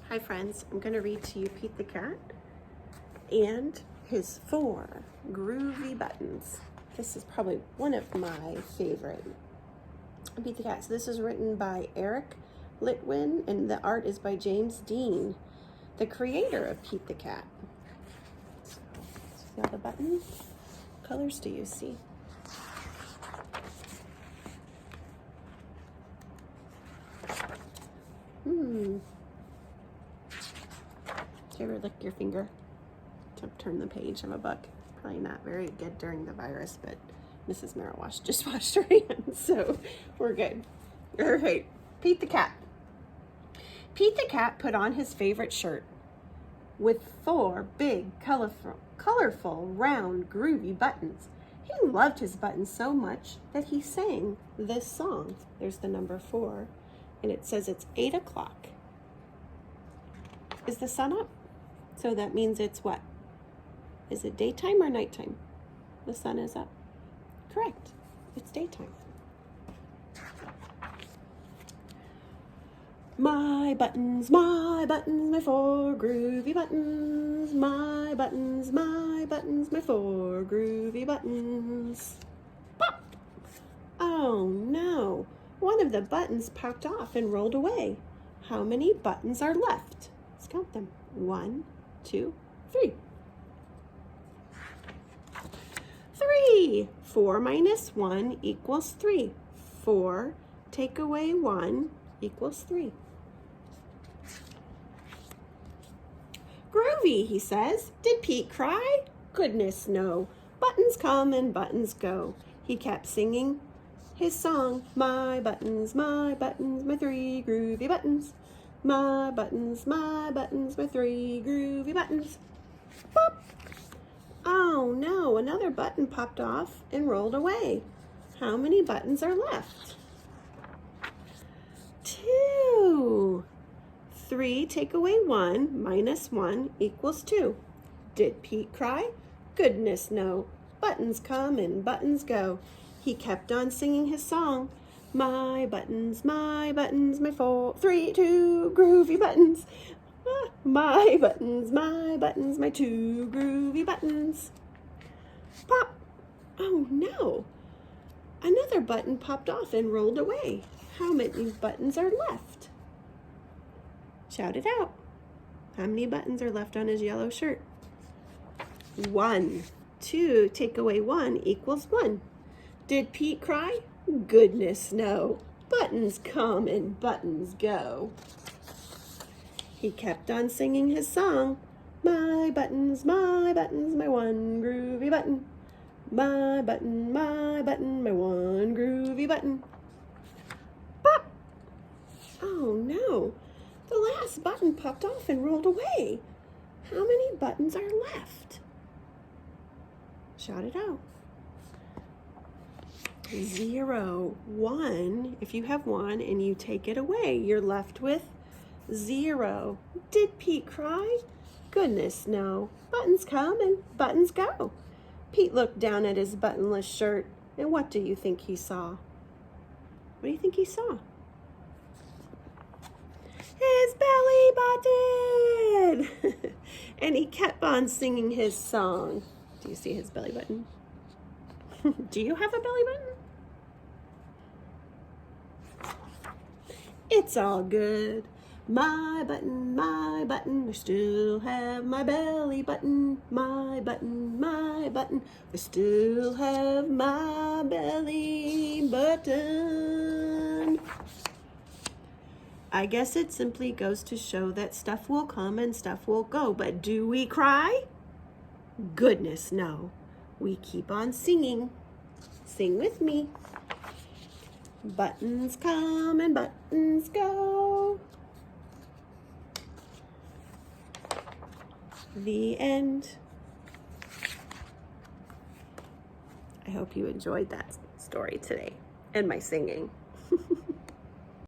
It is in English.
Hi friends, I'm going to read to you Pete the Cat and his 4 groovy buttons. This is probably one of my favorite. Pete the Cat. So this is written by Eric Litwin and the art is by James Dean, the creator of Pete the Cat. So now the button. What colors do you see? Do you ever lick your finger to turn the page of a book? Probably not very good during the virus, but Mrs. Merrill just washed her hands, so we're good. All right, Pete the Cat. Pete the Cat put on his favorite shirt with 4 big, colorful, round, groovy buttons. He loved his buttons so much that he sang this song. There's the number 4, and it says it's 8 o'clock. Is the sun up? So that means it's what? Is it daytime or nighttime? The sun is up. Correct. It's daytime. My buttons, my 4 groovy buttons. My buttons, my 4 groovy buttons. Pop! Oh no! One of the buttons popped off and rolled away. How many buttons are left? Let's count them. 1, 2, 3. 3. 4 minus 1 equals 3. 4 take away 1 equals 3. Groovy, he says. Did Pete cry? Goodness, no. Buttons come and buttons go. He kept singing his song. My buttons, my 3 groovy buttons. My buttons, my 3 groovy buttons. Pop! Oh no, another button popped off and rolled away. How many buttons are left? 2. 3 take away 1 minus 1 equals 2. Did Pete cry? Goodness no. Buttons come and buttons go. He kept on singing his song. My buttons, my 3, 2 groovy buttons. My buttons, my 2 groovy buttons. Pop! Oh no! Another button popped off and rolled away. How many buttons are left? Shout it out. How many buttons are left on his yellow shirt? 1. 2 take away 1 equals 1. Did Pete cry? Goodness no. Buttons come and buttons go. He kept on singing his song. My buttons, my 1 groovy button. My button, my 1 groovy button. Pop! Oh no. The last button popped off and rolled away. How many buttons are left? Shout it out. 0, 1. If you have 1 and you take it away, you're left with 0. Did Pete cry? Goodness no. Buttons come and buttons go. Pete looked down at his buttonless shirt, and what do you think he saw? What do you think he saw? His belly button! And he kept on singing his song. Do you see his belly button? Do you have a belly button? It's all good. My button, I still have my belly button. My button, I still have my belly button. I guess it simply goes to show that stuff will come and stuff will go, but do we cry? Goodness, no. We keep on singing. Sing with me. Buttons come and buttons go. The end. I hope you enjoyed that story today and my singing.